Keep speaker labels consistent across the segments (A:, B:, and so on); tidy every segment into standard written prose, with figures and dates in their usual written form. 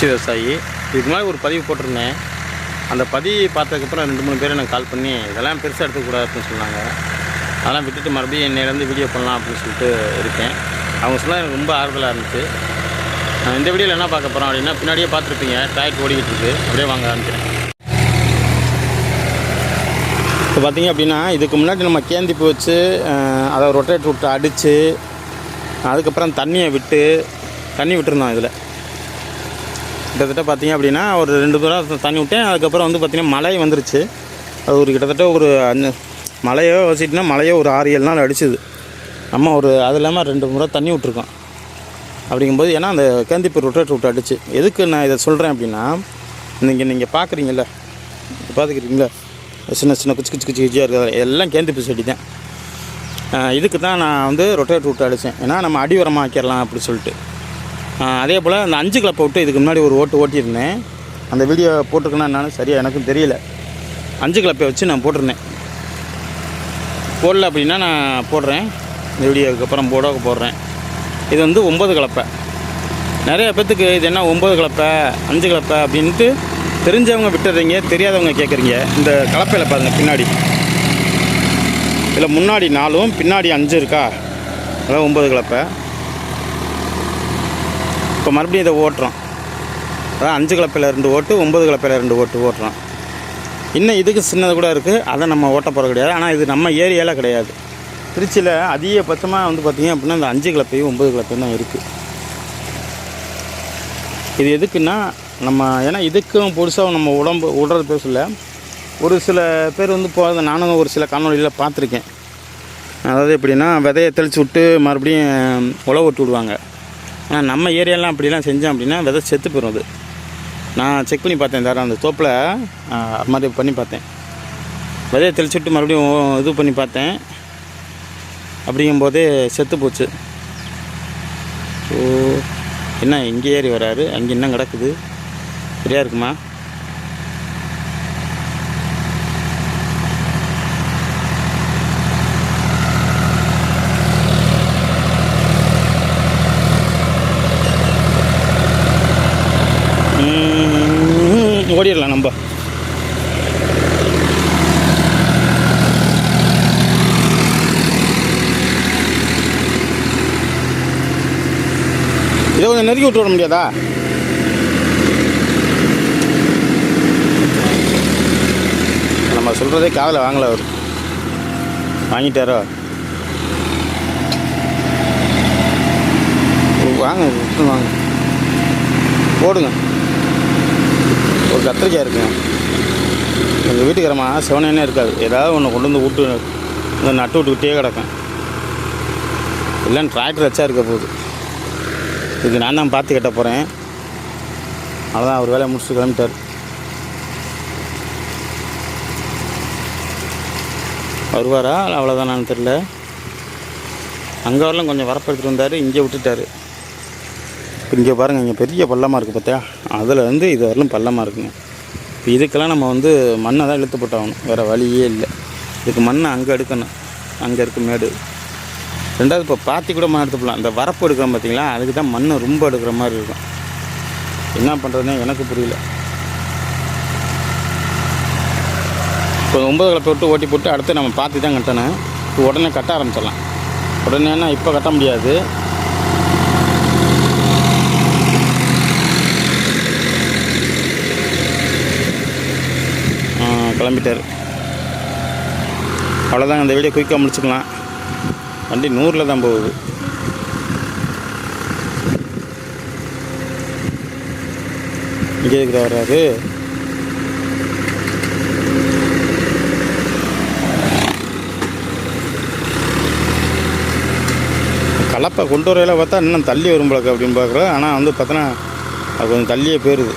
A: குச்சி விவசாயி. இதுக்கு முன்னாடி ஒரு பதிவு போட்டிருந்தேன். அந்த பதிவு பார்த்ததுக்கப்புறம் 2-3 பேர் எனக்கு கால் பண்ணி இதெல்லாம் பெருசாக எடுத்துக்கூடாது அப்படின்னு சொன்னாங்க. அதெல்லாம் விட்டுட்டு மறுபடியும் என்னையிலேருந்து வீடியோ பண்ணலாம் அப்படின்னு சொல்லிட்டு இருக்கேன். அவங்க சொன்னால் எனக்கு ரொம்ப ஆறுதலாக இருந்துச்சு. நான் இந்த வீடியோவில் என்ன பார்க்க போகிறோம் அப்படின்னா, பின்னாடியே பார்த்துருப்பீங்க ட்ராக்டர் ஓடிக்கிட்டு இருக்குது. அப்படியே வாங்க ஆரம்பிக்கிறேன். இப்போ பார்த்திங்க அப்படின்னா, இதுக்கு முன்னாடி நம்ம கேந்திப்பு வச்சு அதை ரொட்டேட் விட்டு அடித்து அதுக்கப்புறம் தண்ணி விட்டுருந்தோம். இதில் கிட்டத்தட்ட பார்த்திங்க அப்படின்னா ஒரு 2 தடவை தண்ணி விட்டேன். அதுக்கப்புறம் வந்து பார்த்திங்கன்னா மழை வந்துருச்சு. அது ஒரு கிட்டத்தட்ட ஒரு மழையோ வச்சுட்டுனா மழையோ ஒரு 6-7 நாள் அடிச்சுது. நம்ம அது இல்லாமல் 2 முறை தண்ணி விட்ருக்கோம். அப்படிங்கும்போது ஏன்னா அந்த கேந்திப்பு ரொட்டேட் விட்டு அடிச்சு. எதுக்கு நான் இதை சொல்கிறேன் அப்படின்னா, நீங்கள் பார்க்குறீங்கள, பார்த்துக்கிறீங்களா சின்ன சின்ன குச்சியாக இருக்குது, எல்லாம் கேந்திப்பு செடி தான். இதுக்கு தான் நான் வந்து ரொட்டேட் விட்டு அடித்தேன். ஏன்னா நம்ம அடி உரமாக வைக்கிறலாம் அப்படி சொல்லிட்டு. அதே போல் அந்த 5 கிளப்பை விட்டு இதுக்கு முன்னாடி ஒரு ஓட்டியிருந்தேன். அந்த வீடியோ போட்டிருக்கேன்னா என்னான்னு சரியாக எனக்கும் தெரியல. 5 கிளப்பை வச்சு நான் போட்டிருந்தேன். போடல அப்படின்னா நான் போடுறேன். இந்த வீடியோக்கு அப்புறம் போடுறேன். இது வந்து 9 கிளப்பை. நிறைய பேர்த்துக்கு இது என்ன 9 கிளப்பை 5 கிளப்பை அப்படின்ட்டு தெரிஞ்சவங்க விட்டுறீங்க, தெரியாதவங்க கேட்குறீங்க. இந்த கலப்பையில் பாருங்கள், பின்னாடி இதில் முன்னாடி 4 பின்னாடி 5 இருக்கா, அதான் 9 கிளப்பை. இப்போ மறுபடியும் இதை ஓட்டுறோம். அதான் 5 கிளப்பையில் 2 ஓட்டு, 9 கிளப்பையில் 2 ஓட்டு ஓட்டுறோம். இன்னும் இதுக்கு சின்னது கூட இருக்குது, அதை நம்ம ஓட்ட போகிறது கிடையாது. ஆனால் இது நம்ம ஏரியாவில் கிடையாது. திருச்சியில் அதிகபட்சமாக வந்து பார்த்திங்க அப்படின்னா இந்த 5 கிளப்பையும் 9 கிளப்பையும் தான் இருக்குது. இது எதுக்குன்னா நம்ம ஏன்னா இதுக்கும் புதுசாக நம்ம விடுறது பேசல. ஒரு சில பேர் வந்து போகிறது நானும் ஒரு சில காணொலியில் பார்த்துருக்கேன். அதாவது எப்படின்னா விதையை தெளித்து விட்டு மறுபடியும் உழவு விட்டு விடுவாங்க. ஆனால் நம்ம ஏரியாலாம் அப்படிலாம் செஞ்சோம் அப்படின்னா விதை செத்து போயிடும். அது நான் செக் பண்ணி பார்த்தேன். தர அந்த தோப்பில் அது மாதிரி பண்ணி பார்த்தேன். விதையை தெளித்து விட்டு மறுபடியும் இது பண்ணி பார்த்தேன். அப்படிங்கும்போதே செத்து போச்சு. ஸோ என்ன இங்கே ஏறி வராரு, அங்கே இன்னும் கிடக்குது, சரியாக இருக்குமா? ஓடிடலாம் நம்ம. இதை கொஞ்சம் நெருக்கி விட்டு விட முடியாதா? நம்ம சொல்கிறதே காதில் வாங்கலை. அவர் வாங்கிட்டாரோ? வாங்க வாங்க போடுங்க. ஒரு கத்திரிக்காய் இருக்குங்க. எங்கள் வீட்டுக்காரமா செவனே இருக்காது. ஏதாவது ஒன்று கொண்டு வந்து விட்டு நட்டு விட்டுக்கிட்டே கிடக்கும். இல்லைன்னு டிராக்டர் வச்சா இருக்க போகுது. இதுக்கு நான் தான் பார்த்து கட்ட போகிறேன். அவ்வளோதான், அவர் வேலையை முடிச்சுட்டு கிளம்பிட்டார். வருவாரா அவ்வளோதானான்னு தெரில. அங்கே வரலாம் கொஞ்சம் வரப்பு எடுத்துகிட்டு வந்தார், இங்கே விட்டுட்டார். இங்கே பாருங்கள், இங்கே பெரிய பள்ளமாக இருக்குது பார்த்தியா, அதில் வந்து இது வரலும் பள்ளமாக இருக்குங்க. இப்போ இதுக்கெல்லாம் நம்ம வந்து மண்ணை தான் இழுத்து போட்டாகணும், வேறு வழியே இல்லை. இதுக்கு மண்ணை அங்கே எடுக்கணும், அங்கே இருக்குது மேடு. 2வது இப்போ பாத்தி கூட மண் எடுத்துக்கலாம். இந்த வரப்பு எடுக்கிறோம் பார்த்திங்களா, அதுக்கு தான் மண் ரொம்ப எடுக்கிற மாதிரி இருக்கும். என்ன பண்ணுறதுனே எனக்கு புரியல. இப்போ 9 கிளப்பை விட்டு ஓட்டி போட்டு அடுத்து நம்ம பாத்தி தான் கட்டணும். இப்போ உடனே கட்ட ஆரம்பிச்சிடலாம். உடனேனா இப்போ கட்ட முடியாது. கிளம்பிட்டார். அவ்வளோதாங்க, அந்த வீடியோ குயிக்காக முடிச்சுக்கலாம். வண்டி 100ல் தான் போகுது. இங்கே இருக்கிற வராது. கலப்பை கொண்டு வரையில் பார்த்தா இன்னும் தள்ளி வரும் போலக்கு அப்படின்னு பார்க்குறோம். ஆனால் வந்து பார்த்தோன்னா அது கொஞ்சம் தள்ளியே போயிடுது.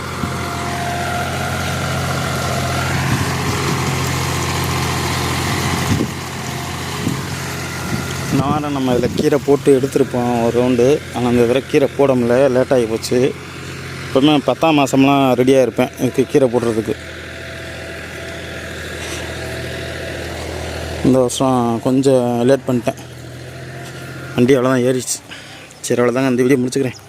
A: நானும் நம்ம இதில் கீரை போட்டு எடுத்துருப்போம் ஒரு ரவுண்டு. ஆனால் அந்த தடவை கீரை போட முடியல, லேட்டாகி போச்சு. எப்போவுமே 10ஆம் மாதம்லாம் ரெடியாக இருப்பேன் இதுக்கு கீரை போடுறதுக்கு. இந்த வருஷம் கொஞ்சம் லேட் பண்ணிட்டேன். வண்டி அவ்வளோதான் ஏறிச்சு. சரி, அவ்வளோதாங்க, இந்த வீடியோ முடிச்சுக்கிறேன்.